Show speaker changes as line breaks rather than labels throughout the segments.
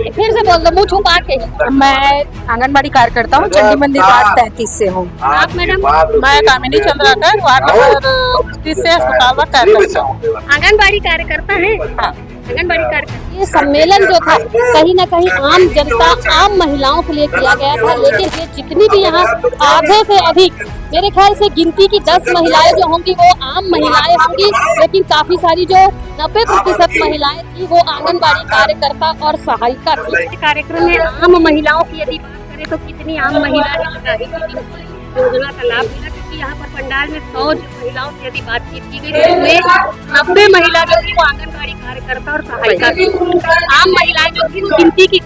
फिर से बोल दो, मुँह छुपा के।
मैं आंगनबाड़ी कार्यकर्ता हूँ, चंडी मंदिर वार्ड 33 से हूँ।
आप मैडम?
मैं कामिनी चंद्राकर, वार्ड नंबर 30 से अस्पताल कार्यकर्ता हूँ।
आंगनबाड़ी कार्यकर्ता है।
हाँ।
आंगनबाड़ी कार्यकर्ता। ये सम्मेलन जो था कहीं न कहीं आम जनता, आम महिलाओं के लिए किया गया था, लेकिन ये जितनी भी यहाँ आधे से अधिक, मेरे ख्याल से गिनती की 10 महिलाएं जो होंगी वो आम महिलाएं होंगी, लेकिन काफी सारी जो 90% महिलाएं थी वो आंगनबाड़ी कार्यकर्ता और सहायिका थी। कार्यक्रम में आम महिलाओं की यदि बात करें तो कितनी आम महिलाएं योजना का लाभ मिला, क्योंकि यहाँ पर पंडाल में 100 महिलाओं से यदि बातचीत की गई तो उसमें 90 महिला जो थी वो आंगनबाड़ी कार्यकर्ता और सहायिका थी। आम महिलाएं जो थी वो गिनती की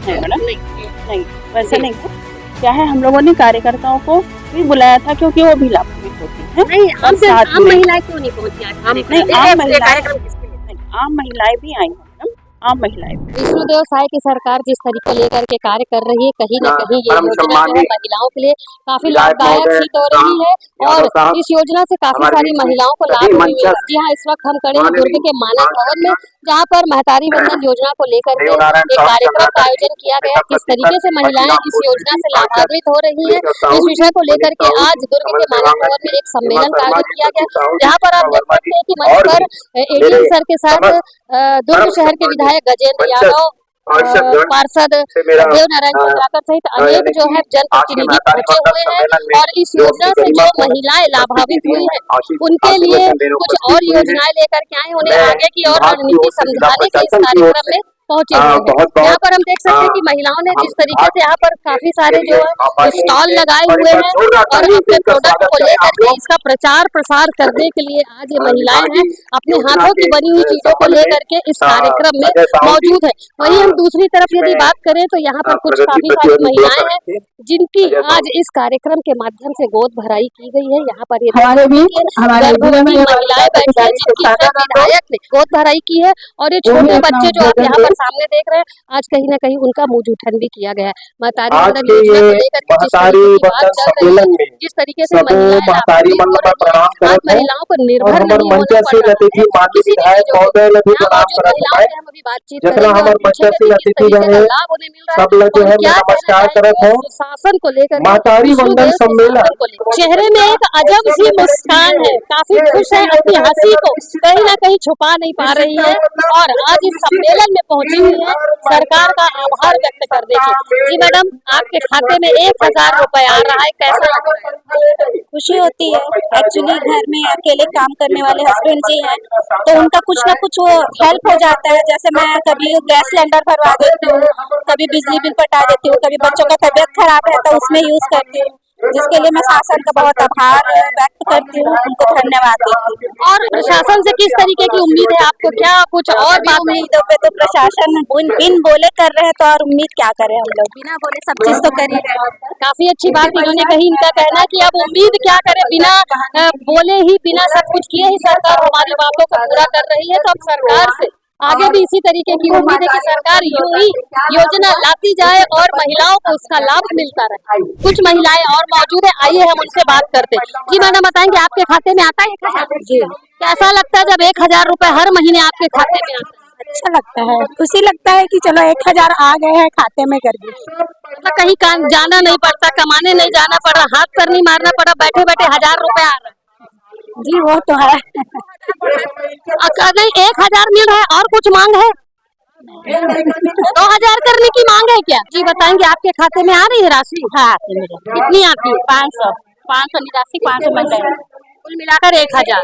नहीं, वैसे नहीं है। क्या है, हम लोगों ने कार्यकर्ताओं को भी बुलाया था क्योंकि वो भी लाभान्वित होती है।
नहीं, आम महिलाएं क्यों नहीं पहुंची आज?
आम महिलाएं भी आई हैं, आम महिलाएं।
विष्णुदेव साय की सरकार जिस तरीके लेकर के कार्य कर रही है, कहीं न कहीं ये योजना जो है महिलाओं के लिए काफी लाभदायक सिद्ध हो रही है और इस योजना से काफी सारी महिलाओं को लाभ मिल रहा है। जी हाँ, इस वक्त हम खड़े हैं दुर्ग के मानस भवन में, जहाँ पर महतारी वंदन योजना को लेकर के एक कार्यक्रम का आयोजन किया गया। किस तरीके से महिलाएं इस योजना से लाभान्वित हो रही है, इस विषय को लेकर के आज दुर्ग के मानस भवन में एक सम्मेलन का आयोजन किया गया, जहाँ पर आप देख सकते हैं कि मंच पर एडीएम सर के साथ दुर्ग शहर के विधायक गजेंद्र यादव, पार्षद देवनारायण चंद्राकर सहित अनेक जो है जनप्रतिनिधि पहुंचे हुए हैं और इस योजना से जो महिलाएं लाभान्वित हुई है उनके लिए कुछ और योजनाएं लेकर के आए, उन्हें आगे की और रणनीति समझाने के इस कार्यक्रम में पहुंचे हुए हैं। यहाँ पर हम देख सकते हैं कि महिलाओं ने जिस तरीके से यहाँ पर काफी सारे जो है स्टॉल लगाए हुए हैं और अपने प्रोडक्ट को लेकर के इसका प्रचार प्रसार करने के लिए आज ये महिलाएं हैं अपने हाथों की बनी हुई चीजों को लेकर के इस कार्यक्रम में मौजूद है। वहीं हम दूसरी तरफ यदि बात करें तो यहाँ पर कुछ काफी सारी महिलाएं हैं जिनकी आज इस कार्यक्रम के माध्यम से गोद भराई की गई है। यहाँ पर गर्भवती महिलाएं बैठी है जिनकी विधायक ने गोद भराई की है और ये छोटे बच्चे जो आप यहाँ पर सामने देख रहे हैं, आज कहीं न कहीं उनका मुंह जूठन भी किया गया है। महतारी वंदन योजना को लेकर के जिस तरीके से महिलाओं को निर्भर नहीं होना पड़ रहा है, हम अभी बातचीत करेंगे लाभ उन्हें मिल रहा है शासन को लेकर
महतारी वंदन सम्मेलन।
चेहरे में एक अजब सी मुस्कान है, काफी खुश है, अपनी हंसी को कहीं न कहीं छुपा नहीं पा रही है और आज इस सम्मेलन में पहुंची हुई है सरकार का आभार व्यक्त करने की। जी मैडम, आपके खाते में 1000 रुपए आ रहा है, कैसा लग रहा है?
खुशी होती है। एक्चुअली घर में अकेले काम करने वाले हस्बैंड जी हैं तो उनका कुछ ना कुछ वो हेल्प हो जाता है। जैसे मैं कभी गैस सिलेंडर भरवा देती हूँ, कभी बिजली बिल पटा देती हूँ, कभी बच्चों का तबीयत खराब है तो उसमें यूज करती हूँ, जिसके लिए मैं शासन का बहुत आभार व्यक्त करती हूँ, उनको धन्यवाद देती हूँ।
और प्रशासन से किस तरीके की उम्मीद है आपको? क्या कुछ और
उम्मीदों पे तो प्रशासन बिन बोले कर रहे हैं तो और उम्मीद क्या करें हम लोग, बिना बोले सब चीज तो कर ही रहे हैं।
काफी अच्छी बात इन्होंने कही। इनका कहना है कि अब उम्मीद क्या करें, बिना बोले ही, बिना सब कुछ किए ही सरकार हमारी बातों को पूरा कर रही है। तो अब सरकार से आगे भी इसी तरीके की उम्मीद है कि सरकार यूं ही योजना लाती जाए और महिलाओं को उसका लाभ मिलता रहे। कुछ महिलाएं और मौजूद है, आइए हम उनसे बात करते हैं। जी मैडम, बताएंगे आपके खाते में आता है 1000? जी। कैसा लगता है जब 1000 रुपए हर महीने आपके खाते में आता है?
अच्छा लगता है, खुशी लगता है कि चलो 1000 आ गए हैं खाते में करके।
मतलब कहीं काम जाना नहीं पड़ता, कमाने नहीं जाना पड़ा, हाथ पर नहीं मारना पड़ा, बैठे बैठे 1000 रुपए आ रहे हैं।
जी वो तो है।
नहीं, 1000 मिल रहा है और कुछ मांग है? 2000 करने की मांग है क्या? जी बताएंगे, आपके खाते में आ रही है राशि?
हाँ,
कितनी आती है?
500 निराशी 500 मिल रहे हैं,
कुल मिलाकर 1000।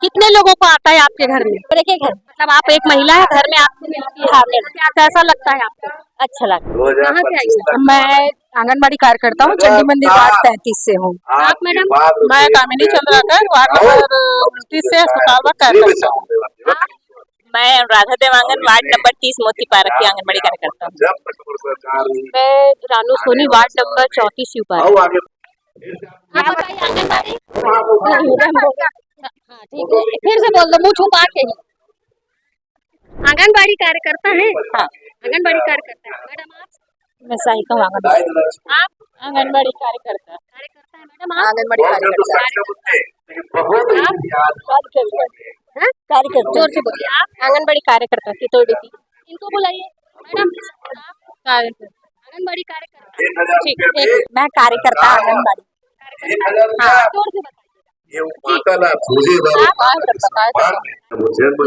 कितने लोगों को आता है आपके घर में?
एक घर,
मतलब आप एक महिला है, घर में आपको मिलती है? क्या कैसा लगता है आपको?
अच्छा लगता है।
कहाँ से आई?
मैं आंगनबाड़ी कार्यकर्ता हूँ, चंडी मंदिर वार्ड 33 से हूँ।
आप मैडम?
मैं कामिनी चंद्राकर, वार्ड नंबर 30 से अस्पताल कार्यकर्ता हूँ।
मैं राधा देवांगन, वार्ड नंबर 30 मोती पार्क की आंगनबाड़ी कार्यकर्ता हूँ।
मैं रानू सोनी, वार्ड नंबर 34 यूपार। हाँ ठीक है, फिर से बोल दो, मुँह छुपा के ही। आंगनबाड़ी कार्यकर्ता है?
हाँ।
आंगनबाड़ी कार्यकर्ता है। मैडम आप?
मैं सहायिका हूँ आंगनबाड़ी।
आप?
आंगनबाड़ी कार्यकर्ता
कार्यकर्ता है मैडम आप?
आंगनबाड़ी कार्यकर्ता।
आप?
कार्यकर्ता
जोर से बोलिए। आप आंगनबाड़ी कार्यकर्ता चितौड़ी की, इनको बुलाइए मैडम। आंगनबाड़ी कार्यकर्ता, ठीक है,
मैं कार्यकर्ता आंगनबाड़ी।
हाँ, जोर से बताइए।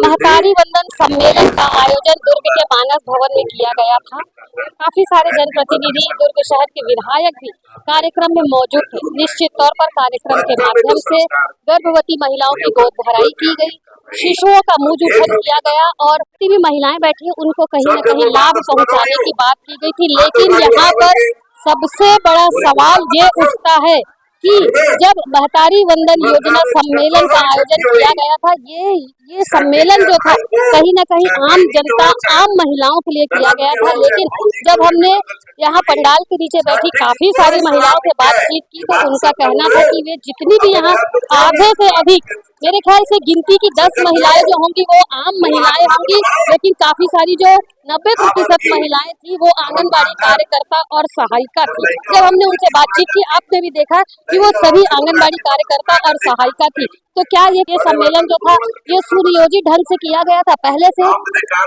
महतारी वंदन सम्मेलन का आयोजन दुर्ग के मानस भवन में किया गया था। काफी सारे जनप्रतिनिधि, दुर्ग शहर के विधायक भी कार्यक्रम में मौजूद थे। निश्चित तौर पर कार्यक्रम के माध्यम से गर्भवती महिलाओं की गोद भराई की गई, शिशुओं का मुंह उठन किया गया और जितनी भी महिलाएं बैठी उनको कहीं न कहीं लाभ पहुंचाने की बात की गई थी। लेकिन यहाँ पर सबसे बड़ा सवाल ये उठता है कि जब महतारी वंदन योजना सम्मेलन का आयोजन किया गया था, ये सम्मेलन जो था कहीं न कहीं आम जनता, आम महिलाओं के लिए किया गया था। लेकिन जब हमने यहाँ पंडाल के नीचे बैठी काफी सारी महिलाओं से बातचीत की तो उनका कहना था कि वे जितनी भी यहाँ आधे से अधिक, मेरे ख्याल से गिनती की 10 महिलाएं जो होंगी वो आम महिलाएं होंगी, लेकिन काफी सारी जो 90% महिलाएं थी वो आंगनबाड़ी कार्यकर्ता और सहायिका थी। जब हमने उनसे बातचीत की, आपने भी देखा कि वो सभी आंगनबाड़ी कार्यकर्ता और सहायिका थी। तो क्या ये सम्मेलन जो था ये सुनियोजित ढंग से किया गया था? पहले से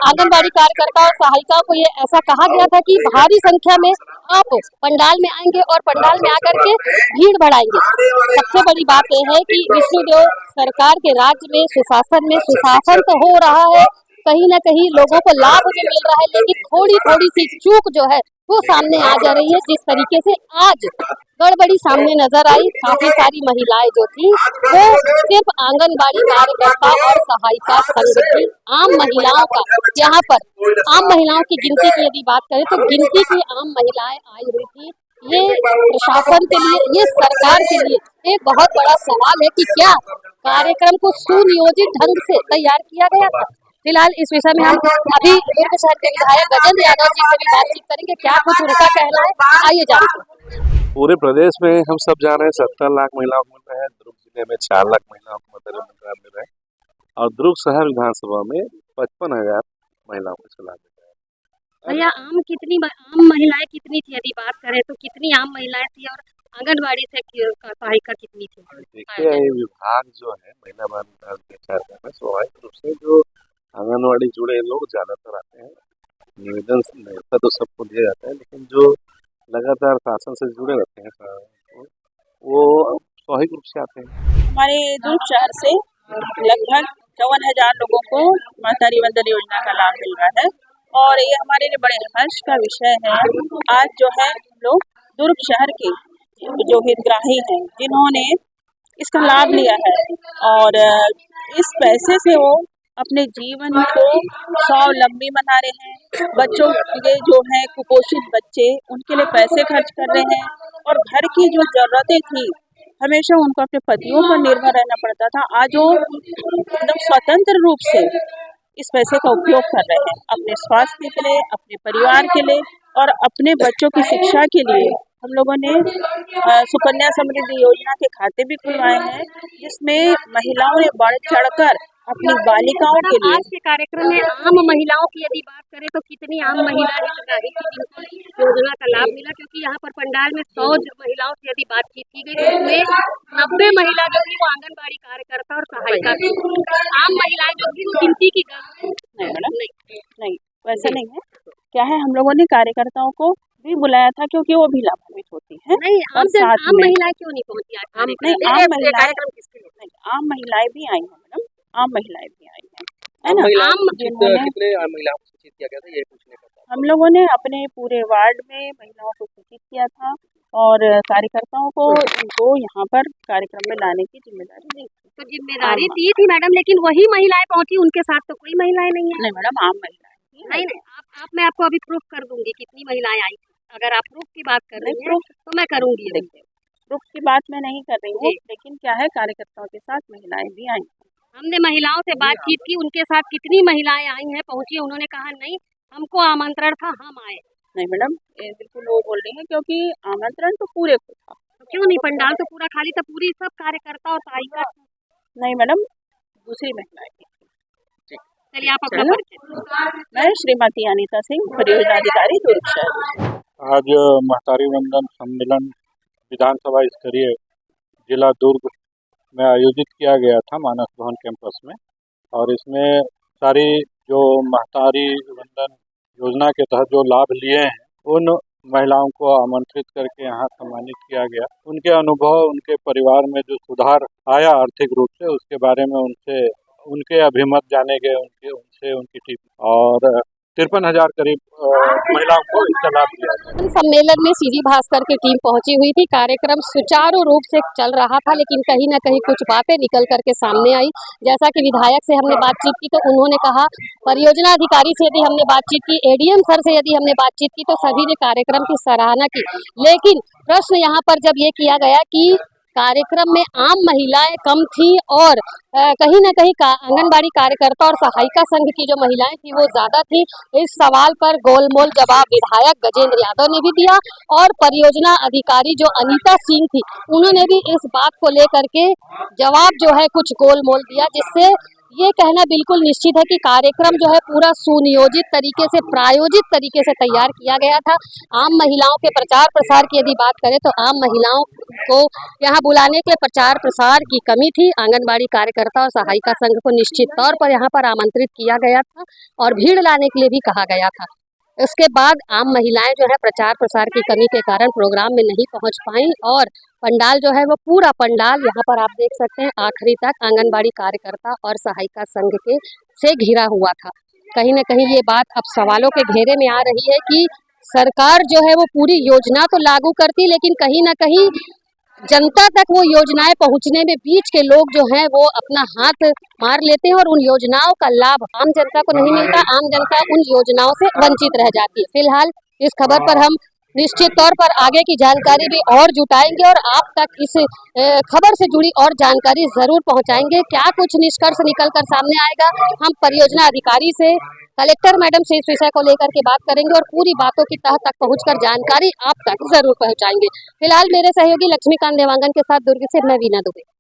आंगनबाड़ी कार्यकर्ता और सहायिकाओं को ये ऐसा कहा गया था कि भारी संख्या में आप पंडाल में आएंगे और पंडाल में आकर के भीड़ बढ़ाएंगे। सबसे बड़ी बात यह है कि विष्णुदेव सरकार के राज्य में सुशासन तो हो रहा है, कहीं न कहीं लोगों को लाभ भी मिल रहा है, लेकिन थोड़ी सी चूक जो है वो सामने आ जा रही है। जिस तरीके से आज गड़बड़ी सामने नजर आई, काफी सारी महिलाएं जो थी वो सिर्फ आंगनबाड़ी कार्यकर्ता और सहायिका संघ थी। आम महिलाओं का यहाँ पर आम महिलाओं की गिनती की यदि बात करें तो गिनती की आम महिलाएं आई हुई थी। ये प्रशासन के लिए, ये सरकार के लिए एक बहुत बड़ा सवाल है कि क्या कार्यक्रम को सुनियोजित ढंग से तैयार किया गया था। फिलहाल इस विषय में हम अभी दुर्ग शहर के विधायक गजेंद्र यादव जी से भी बातचीत करेंगे, क्या कुछ उनका कहना है, आइए जानते हैं।
पूरे प्रदेश में हम सब जान रहे हैं 70 लाख महिलाओं को मिल रहा है। दुर्ग जिले में 4 लाख महिलाओं को मतदान मिल रहा है और दुर्ग शहर विधानसभा में 55,000 महिलाओं को चला देता है।
भैया आम महिलाएं कितनी थी यदि बात करें तो कितनी आम महिलाएं थी और आंगनबाड़ी से सहायिका कितनी थी?
देखिए, ये विभाग जो है महिला बाल विकास के कार्यक्रम में स्वाभाविक रूप से जो आंगनबाड़ी जुड़े लोग ज्यादातर आते हैं। निवेदन ऐसा तो सबको दिया जाता है, लेकिन जो लगातार शासन से जुड़े रहते हैं वो स्वाभाविक रूप से आते हैं।
हमारे दुर्ग शहर से लगभग 54,000 लोगों को महतारी वंदन योजना का लाभ मिल रहा है और ये हमारे लिए बड़े हर्ष का विषय है। आज जो है हम लोग दुर्ग शहर के जो हितग्राही हैं जिन्होंने इसका लाभ लिया है और इस पैसे से वो अपने जीवन को स्वावलंबी बना रहे हैं। बच्चों के जो है कुपोषित बच्चे, उनके लिए पैसे खर्च कर रहे हैं और घर की जो जरूरतें थी हमेशा उनको अपने पतियों पर निर्भर रहना पड़ता था, आज वो एकदम स्वतंत्र रूप से इस पैसे का उपयोग कर रहे हैं अपने स्वास्थ्य के लिए, अपने परिवार के लिए और अपने बच्चों की शिक्षा के लिए। हम लोगों ने सुकन्या समृद्धि योजना के खाते भी खुलवाए हैं जिसमें महिलाओं ने बढ़ चढ़कर अपनी बालिकाओं के लिए।
आज के कार्यक्रम में आम महिलाओं की यदि बात करें तो कितनी आम महिला हितग्राही थी जिनको योजना का लाभ मिला? क्योंकि यहाँ पर पंडाल में 100 महिलाओं से यदि बातचीत की गई तो उसमें 90 महिला जो थी वो आंगनबाड़ी कार्यकर्ता और सहायिका थी। आम महिलाएं जो थी वो गिनती की 10
नहीं, वैसा नहीं है। क्या है, हम लोगों ने कार्यकर्ताओं को भी बुलाया था क्योंकि वो भी लाभान्वित होती है।
नहीं, आम महिलाएं क्यों नहीं पहुंची?
आम महिलाएं भी आई हैं मैडम, आम महिलाएं भी आई हैं, है ना।
कितने महिलाओं को सूचित किया गया था, ये पूछने का था।
हम लोगों ने अपने पूरे वार्ड में महिलाओं को सूचित किया था और कार्यकर्ताओं को इनको यहाँ पर कार्यक्रम में लाने की जिम्मेदारी दी थी।
तो जिम्मेदारी दी थी मैडम, लेकिन वही महिलाएं पहुंची, उनके साथ तो कोई महिलाएं नहीं है।
नहीं मैडम, आम महिलाएं
नहीं, मैं आपको अभी प्रूफ कर दूंगी कितनी महिलाएं आई थी। अगर आप प्रूफ की बात कर रही हैं तो मैं करूंगी।
प्रूफ की बात मैं नहीं कर रही हूँ, लेकिन क्या है, कार्यकर्ताओं के साथ महिलाएं भी आई।
हमने महिलाओं से बातचीत की, उनके साथ कितनी महिलाएं आई हैं, पहुंची, उन्होंने कहा नहीं हमको आमंत्रण था, हम आए।
नहीं मैडम, बिल्कुल वो बोल रही है क्योंकि आमंत्रण तो पूरे को था।
तो क्यों नहीं, पंडाल तो पूरा खाली था, पूरी सब कार्यकर्ता और सहायिका।
नहीं मैडम, दूसरी महिलाएं थी।
चलिए आप अपना परिचय।
मैं श्रीमती अनीता सिंह, परियोजना अधिकारी दुर्ग शहर।
आज महतारी वंदन सम्मेलन विधानसभा स्तरीय जिला दुर्ग में आयोजित किया गया था मानस भवन कैंपस में और इसमें सारी जो महतारी वंदन योजना के तहत जो लाभ लिए हैं उन महिलाओं को आमंत्रित करके यहाँ सम्मानित किया गया। उनके अनुभव, उनके परिवार में जो सुधार आया आर्थिक रूप से, उसके बारे में उनके अभिमत जाने गए, उनसे उनकी टीम और 53,000 करीब महिलाओं को इसका लाभ दिया गया।
सम्मेलन में सीजी भास्कर की टीम पहुंची हुई थी। कार्यक्रम सुचारू रूप से चल रहा था, लेकिन कहीं न कहीं कुछ बातें निकल करके सामने आई। जैसा कि विधायक से हमने बातचीत की तो उन्होंने कहा, परियोजना अधिकारी से यदि हमने बातचीत की, एडीएम सर से यदि हमने बातचीत की तो सभी ने कार्यक्रम की सराहना की। लेकिन प्रश्न यहाँ पर जब ये किया गया कि कार्यक्रम में आम महिलाएं कम थी और कहीं न कहीं आंगनबाड़ी कार्यकर्ता और सहायिका संघ की जो महिलाएं थी वो ज्यादा थी, इस सवाल पर गोलमोल जवाब विधायक गजेंद्र यादव ने भी दिया और परियोजना अधिकारी जो अनीता सिंह थी उन्होंने भी इस बात को लेकर के जवाब जो है कुछ गोलमोल दिया, जिससे ये कहना बिल्कुल निश्चित है कि कार्यक्रम जो है पूरा सुनियोजित तरीके से, प्रायोजित तरीके से तैयार किया गया था। आम महिलाओं के प्रचार प्रसार की यदि बात करें तो आम महिलाओं को यहाँ बुलाने के प्रचार प्रसार की कमी थी। आंगनबाड़ी कार्यकर्ता और सहायिका संघ को निश्चित तौर पर यहाँ पर आमंत्रित किया गया था और भीड़ लाने के लिए भी कहा गया था। इसके बाद आम महिलाएं जो है प्रचार प्रसार की कमी के कारण प्रोग्राम में नहीं पहुंच पाई और पंडाल जो है वो पूरा पंडाल यहाँ पर आप देख सकते हैं आखिरी तक आंगनबाड़ी कार्यकर्ता और सहायिका संघ के से घिरा हुआ था। कहीं न कहीं ये बात अब सवालों के घेरे में आ रही है कि सरकार जो है वो पूरी योजना तो लागू करती, लेकिन कहीं न कहीं जनता तक वो योजनाएं पहुंचने में बीच के लोग जो हैं वो अपना हाथ मार लेते हैं और उन योजनाओं का लाभ आम जनता को नहीं मिलता। आम जनता उन योजनाओं से वंचित रह जाती है। फिलहाल इस खबर पर हम निश्चित तौर पर आगे की जानकारी भी और जुटाएंगे और आप तक इस खबर से जुड़ी और जानकारी जरूर पहुंचाएंगे। क्या कुछ निष्कर्ष निकलकर सामने आएगा, हम परियोजना अधिकारी से, कलेक्टर मैडम से इस विषय को लेकर के बात करेंगे और पूरी बातों की तह तक पहुंचकर जानकारी आप तक जरूर पहुंचाएंगे। फिलहाल मेरे सहयोगी लक्ष्मीकांत देवांगन के साथ दुर्ग से मैं वीना दुबे।